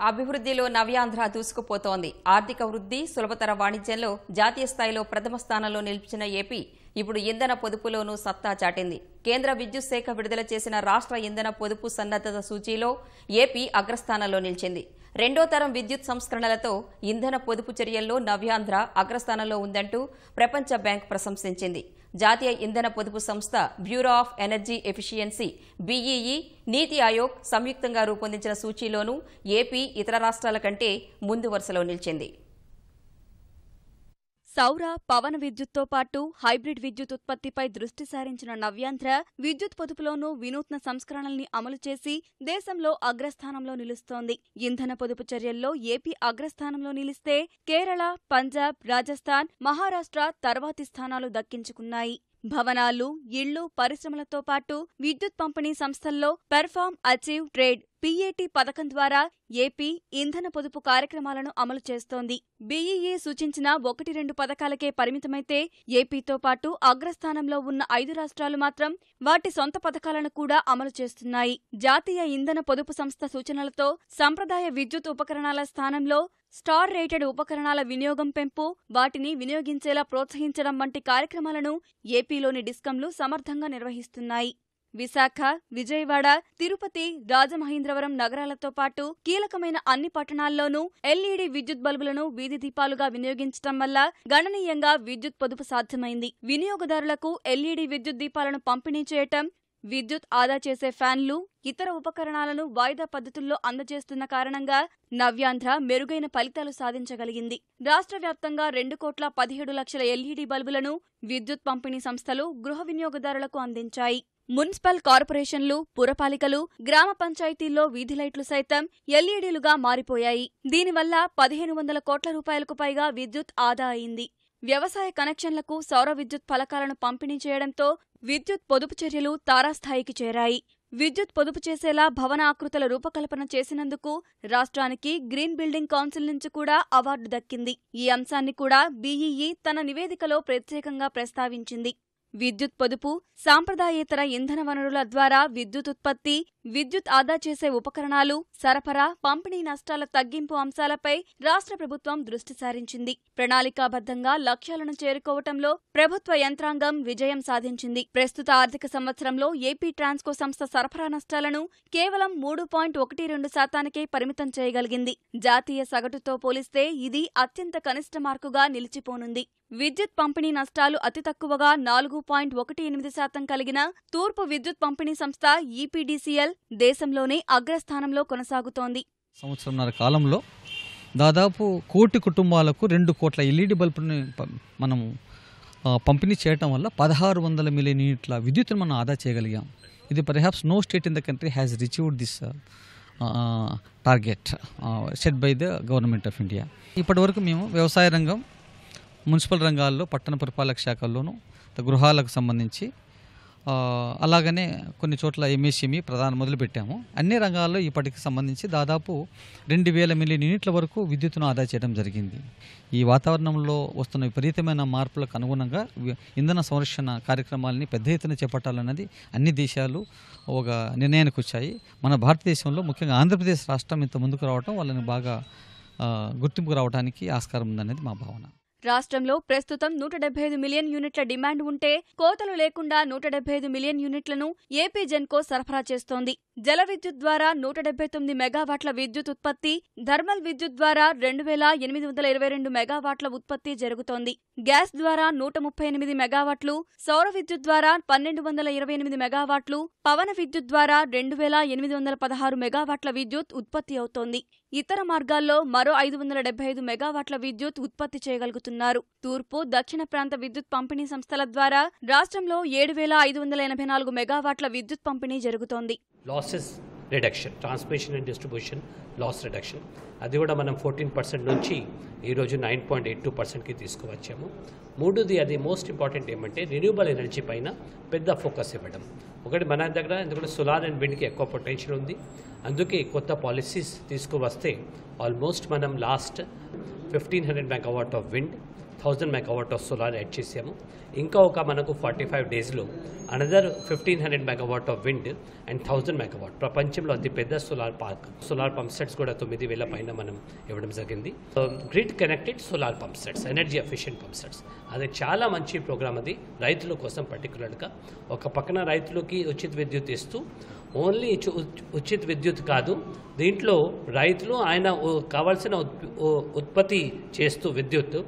అభివృద్ధిలో నవ్యాంధ్ర దూసుకుపోతోంది. ఆర్థిక వృద్ధి, సులభతర వాణిజ్యంలో జాతీయ స్థాయిలో ప్రథమ స్థానంలో నిలిచిన ఏపీ ఇప్పుడు ఇంధన పొదుపులోనూ సత్తా చాటింది. కేంద్ర విద్యుత్ శాఖ విడుదల చేసిన రాష్ట్ర ఇంధన పొదుపు సన్నద్ధత సూచీలో ఏపీ అగ్రస్థానంలో నిలిచింది. రెండో తరం విద్యుత్ సంస్కరణలతో ఇంధన పొదుపు చర్యల్లో నవ్యాంధ్ర అగ్రస్థానంలో ఉందంటూ ప్రపంచ బ్యాంక్ ప్రశంసించింది. జాతీయ ఇంధన పొదుపు సంస్థ, bureau of energy efficiency BEE, నీతి ఆయోగ్ సంయుక్తంగా రూపొందించిన సూచీలోనూ ఏపీ ఇతర రాష్ట్రాల కంటే ముందు వరుసలో నిలిచింది. సౌర, పవన విద్యుత్తో పాటు హైబ్రిడ్ విద్యుత్ ఉత్పత్తిపై దృష్టి సారించిన నవ్యాంధ్ర విద్యుత్ పొదుపులోనూ వినూత్న సంస్కరణల్ని అమలు చేసి దేశంలో అగ్రస్థానంలో నిలుస్తోంది. ఇంధన పొదుపు చర్యల్లో ఏపీ అగ్రస్థానంలో నిలిస్తే కేరళ, పంజాబ్, రాజస్థాన్, మహారాష్ట్ర తర్వాతి స్థానాలు దక్కించుకున్నాయి. భవనాలు, ఇళ్లు, పరిశ్రమలతో పాటు విద్యుత్ పంపిణీ సంస్థల్లో పెర్ఫార్మ్, అచీవ్, ట్రేడ్ పీఏటీ పథకం ద్వారా ఏపీ ఇంధన పొదుపు కార్యక్రమాలను అమలు చేస్తోంది. బీఈఈ సూచించిన 1-2 పథకాలకే పరిమితమైతే ఏపీతో పాటు అగ్రస్థానంలో ఉన్న 5 రాష్ట్రాలు మాత్రం వాటి సొంత పథకాలను కూడా అమలు చేస్తున్నాయి. జాతీయ ఇంధన పొదుపు సంస్థ సూచనలతో సంప్రదాయ విద్యుత్ ఉపకరణాల స్థానంలో స్టార్ రేటెడ్ ఉపకరణాల వినియోగం పెంపు, వాటిని వినియోగించేలా ప్రోత్సహించడం వంటి కార్యక్రమాలను ఏపీలోని డిస్కంలు సమర్థంగా నిర్వహిస్తున్నాయి. విశాఖ, విజయవాడ, తిరుపతి, రాజమహేంద్రవరం నగరాలతో పాటు కీలకమైన అన్ని పట్టణాల్లోనూ ఎల్ఈడీ విద్యుత్ బల్బులను వీధి దీపాలుగా వినియోగించడం వల్ల గణనీయంగా విద్యుత్ పొదుపు సాధ్యమైంది. వినియోగదారులకు ఎల్ఈడీ విద్యుత్ దీపాలను పంపిణీ చేయటం, విద్యుత్ ఆదా చేసే ఫ్యాన్లు, ఇతర ఉపకరణాలను వాయిదా పద్ధతుల్లో అందజేస్తున్న కారణంగా నవ్యాంధ్ర మెరుగైన ఫలితాలు సాధించగలిగింది. రాష్ట్ర వ్యాప్తంగా 2,17,00,000 ఎల్ఈడీ బల్బులను విద్యుత్ పంపిణీ సంస్థలు గృహ వినియోగదారులకు అందించాయి. మున్సిపల్ కార్పొరేషన్లు, పురపాలికలు, గ్రామ పంచాయతీల్లో వీధి లైట్లు సైతం ఎల్ఈడీలుగా మారిపోయాయి. దీనివల్ల 1,500 కోట్ల రూపాయలకు పైగా విద్యుత్ ఆదా అయింది. వ్యవసాయ కనెక్షన్లకు సౌర విద్యుత్ ఫలకాలను పంపిణీ చేయడంతో విద్యుత్ పొదుపు చర్యలు తారాస్థాయికి చేరాయి. విద్యుత్ పొదుపు చేసేలా భవన ఆకృతుల రూపకల్పన చేసినందుకు రాష్ట్రానికి గ్రీన్ బిల్డింగ్ కౌన్సిల్ నుంచి కూడా అవార్డు దక్కింది. ఈ అంశాన్ని కూడా బీఈఈ తన నివేదికలో ప్రత్యేకంగా ప్రస్తావించింది. విద్యుత్ పొదుపు, సాంప్రదాయేతర ఇంధన వనరుల ద్వారా విద్యుత్ ఉత్పత్తి, విద్యుత్ ఆదా చేసే ఉపకరణాలు, సరఫరా, పంపిణీ నష్టాల తగ్గింపు అంశాలపై రాష్ట్ర ప్రభుత్వం దృష్టి సారించింది. ప్రణాళికాబద్ధంగా లక్ష్యాలను చేరుకోవటంలో ప్రభుత్వ యంత్రాంగం విజయం సాధించింది. ప్రస్తుత ఆర్థిక సంవత్సరంలో ఏపీ ట్రాన్స్కో సంస్థ సరఫరా నష్టాలను కేవలం 3.12% పరిమితం చేయగలిగింది. జాతీయ సగటుతో పోలిస్తే ఇది అత్యంత కనిష్ట మార్కుగా నిలిచిపోనుంది. విద్యుత్ పంపిణీ నష్టాలు అతి తక్కువగా 4.18% కలిగిన తూర్పు విద్యుత్ పంపిణీ సంస్థ ఈపీడీసీఎల్ దేశంలోనే అగ్రస్థానంలో కొనసాగుతోంది. సంవత్సరంన్నర కాలంలో దాదాపు 1 కోటి కుటుంబాలకు 2 కోట్ల ఎల్ఈడి బల్బుని మనము పంపిణీ చేయటం వల్ల 1,600 మిలియన్ యూనిట్ల విద్యుత్తును మనం ఆదా చేయగలిగాం. ఇది perhaps no state in the country has achieved this target set by the government of India. ఇప్పటి వరకు మేము వ్యవసాయ రంగం, మున్సిపల్ రంగాల్లో, పట్టణ పురపాలక శాఖల్లోనూ, గృహాలకు సంబంధించి, అలాగనే కొన్ని చోట్ల ఎంఎస్ఎంఈ ప్రధాన మొదలుపెట్టాము. అన్ని రంగాల్లో ఇప్పటికి సంబంధించి దాదాపు 2,000 మిలియన్ యూనిట్ల వరకు విద్యుత్తును ఆదా చేయడం జరిగింది. ఈ వాతావరణంలో వస్తున్న విపరీతమైన మార్పులకు అనుగుణంగా ఇంధన సంరక్షణ కార్యక్రమాలని పెద్ద ఎత్తున చేపట్టాలన్నది అన్ని దేశాలు ఒక నిర్ణయానికి వచ్చాయి. మన భారతదేశంలో ముఖ్యంగా ఆంధ్రప్రదేశ్ రాష్ట్రం ఇంత ముందుకు రావడం వాళ్ళని బాగా గుర్తింపుకు రావడానికి ఆస్కారం ఉందనేది మా భావన. రాష్ట్రంలో ప్రస్తుతం 175 మిలియన్ యూనిట్ల డిమాండ్ ఉంటే కోతలు లేకుండా 175 మిలియన్ యూనిట్లను ఏపీ జెన్కో సరఫరా చేస్తోంది. జల విద్యుత్ ద్వారా 179 మెగావాట్ల విద్యుత్ ఉత్పత్తి, థర్మల్ విద్యుత్ ద్వారా 2,822 మెగావాట్ల ఉత్పత్తి జరుగుతోంది. గ్యాస్ ద్వారా 138 మెగావాట్లు, సౌర విద్యుత్ ద్వారా 1,228 మెగావాట్లు, పవన విద్యుత్ ద్వారా 2,816 మెగావాట్ల విద్యుత్ ఉత్పత్తి అవుతోంది. ఇతర మార్గాల్లో మరో 575 మెగావాట్ల విద్యుత్ ఉత్పత్తి చేయగలుగుతున్నారు. తూర్పు, దక్షిణ ప్రాంత విద్యుత్ పంపిణీ సంస్థల ద్వారా రాష్ట్రంలో 7,584 మెగావాట్ల విద్యుత్ పంపిణీ జరుగుతోంది. Losses reduction, transmission and distribution loss reduction, అది కూడా మనం 14% నుంచి ఈరోజు 9.82%కి తీసుకువచ్చాము. మూడోది, అది మోస్ట్ ఇంపార్టెంట్ ఏమంటే రిన్యూబుల్ ఎనర్జీ పైన పెద్ద ఫోకస్ ఇవ్వడం. ఒకటి మన దగ్గర ఎందుకంటే సోలార్ అండ్ విండ్కి ఎక్కువ పొటెన్షియల్ ఉంది. అందుకే కొత్త పాలసీస్ తీసుకువస్తే ఆల్మోస్ట్ మనం last 1,500 megawatt of wind, 1000 megawatt of solar add చేసాము. ఇంకా ఒక మనకు 45 డేస్లో another 1500 megawatt of wind and 1000 megawatt. ప్రపంచంలో అతిపెద్ద solar park, solar pump sets కూడా 9000 పైన మనం ఇవ్వడం జరిగింది. Grid connected solar pump sets, energy efficient pump sets, అది చాలా మంచి ప్రోగ్రామ్. అది రైతుల కోసం పర్టికులర్గా. ఒక పక్కన రైతులకి ఉచిత విద్యుత్ ఇస్తూ, ఓన్లీ ఉచిత విద్యుత్ కాదు, దీంట్లో రైతులు ఆయన కావాల్సిన ఉత్పత్తి చేస్తూ విద్యుత్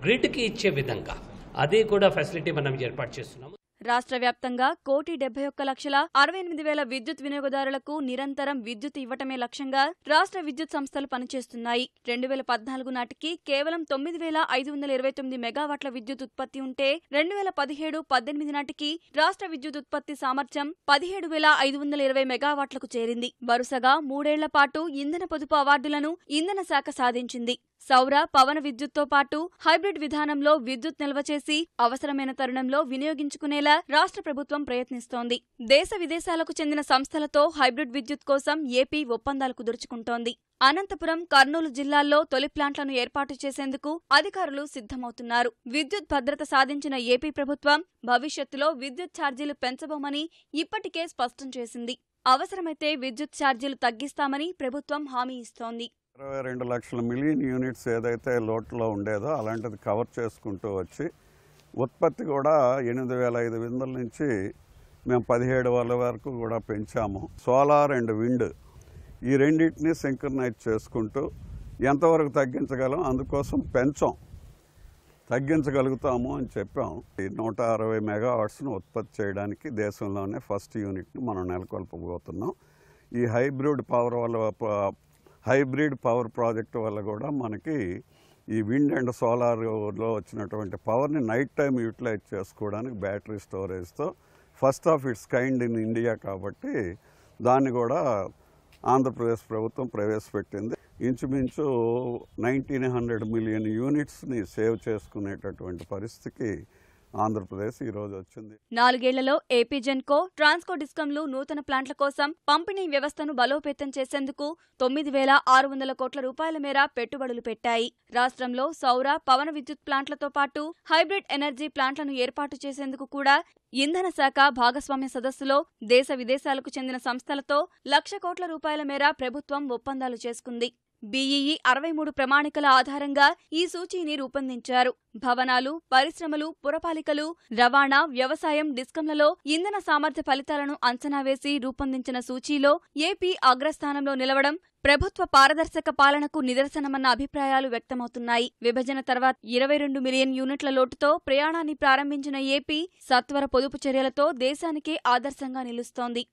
గ్రిడ్కి ఇచ్చే విధంగా అది కూడా ఫెసిలిటీ మనం ఏర్పాటు చేస్తున్నాము. రాష్ట్ర వ్యాప్తంగా 1,71,68,000 విద్యుత్ వినియోగదారులకు నిరంతరం విద్యుత్ ఇవ్వటమే లక్ష్యంగా రాష్ట్ర విద్యుత్ సంస్థలు పనిచేస్తున్నాయి. 2014 నాటికి కేవలం 9,529 మెగావాట్ల విద్యుత్ ఉత్పత్తి ఉంటే 2017-18 నాటికి రాష్ట్ర విద్యుత్ ఉత్పత్తి సామర్థ్యం 17,520 మెగావాట్లకు చేరింది. వరుసగా 3 ఏళ్ల పాటు ఇంధన పొదుపు అవార్డులను ఇంధన శాఖ సాధించింది. సౌర, పవన విద్యుత్తో పాటు హైబ్రిడ్ విధానంలో విద్యుత్ నిల్వ చేసి అవసరమైన తరుణంలో వినియోగించుకునేలా రాష్ట్ర ప్రభుత్వం ప్రయత్నిస్తోంది. దేశ విదేశాలకు చెందిన సంస్థలతో హైబ్రిడ్ విద్యుత్ కోసం ఏపీ ఒప్పందాలు కుదుర్చుకుంటోంది. అనంతపురం, కర్నూలు జిల్లాల్లో తొలి ప్లాంట్లను ఏర్పాటు చేసేందుకు అధికారులు సిద్ధమవుతున్నారు. విద్యుత్ భద్రత సాధించిన ఏపీ ప్రభుత్వం భవిష్యత్తులో విద్యుత్ ఛార్జీలు పెంచబోమని ఇప్పటికే స్పష్టం చేసింది. అవసరమైతే విద్యుత్ ఛార్జీలు తగ్గిస్తామని ప్రభుత్వం హామీ ఇస్తోంది. 22 లక్షల మిలియన్ యూనిట్స్ ఏదైతే లోటులో ఉండేదో అలాంటిది కవర్ చేసుకుంటూ వచ్చి ఉత్పత్తి కూడా 8,500 నుంచి మేము 17,000 వరకు కూడా పెంచాము. సోలార్ అండ్ విండ్ ఈ రెండింటినీ సింక్రనైజ్ చేసుకుంటూ ఎంతవరకు తగ్గించగలం, అందుకోసం తగ్గించగలుగుతాము అని చెప్పాం. 160 మెగావాట్స్ను ఉత్పత్తి చేయడానికి దేశంలోనే ఫస్ట్ యూనిట్ని మనం నెలకొల్పబోతున్నాం. ఈ హైబ్రిడ్ పవర్ ప్రాజెక్టు వల్ల కూడా మనకి ఈ విండ్ అండ్ సోలార్లో వచ్చినటువంటి పవర్ని నైట్ టైం యూటిలైజ్ చేసుకోవడానికి బ్యాటరీ స్టోరేజ్తో first of its kind in India కాబట్టి దాన్ని కూడా ఆంధ్రప్రదేశ్ ప్రభుత్వం ప్రవేశపెట్టింది. ఇంచుమించు 1,900 మిలియన్ యూనిట్స్ని సేవ్ చేసుకునేటటువంటి పరిస్థితికి ఆంధ్రప్రదేశ్ ఈ రోజు వచ్చింది. 4 ఏళ్లలో ఏపీ జెన్కో, ట్రాన్స్కో డిస్కంలు నూతన ప్లాంట్ల కోసం పంపిణీ వ్యవస్థను బలోపేతం చేసేందుకు 9,600 కోట్ల రూపాయల మేర పెట్టుబడులు పెట్టాయి. రాష్ట్రంలో సౌర, పవన విద్యుత్ ప్లాంట్లతో పాటు హైబ్రిడ్ ఎనర్జీ ప్లాంట్లను ఏర్పాటు చేసేందుకు కూడా ఇంధన శాఖ భాగస్వామ్య సదస్సులో దేశ విదేశాలకు చెందిన సంస్థలతో 1,00,000 కోట్ల రూపాయల మేర ప్రభుత్వం ఒప్పందాలు చేసుకుంది. BEE 63 ప్రమాణికల ఆధారంగా ఈ సూచీని రూపొందించారు. భవనాలు, పరిశ్రమలు, పురపాలికలు, రవాణా, వ్యవసాయం, డిస్కంలలో ఇంధన సామర్థ్య ఫలితాలను అంచనా వేసి రూపొందించిన సూచీలో ఏపీ అగ్రస్థానంలో నిలవడం ప్రభుత్వ పారదర్శక పాలనకు నిదర్శనమన్న అభిప్రాయాలు వ్యక్తమవుతున్నాయి. విభజన తర్వాత 22 మిలియన్ యూనిట్ల లోటుతో ప్రయాణాన్ని ప్రారంభించిన ఏపీ సత్వర పొదుపు చర్యలతో దేశానికే ఆదర్శంగా నిలుస్తోంది.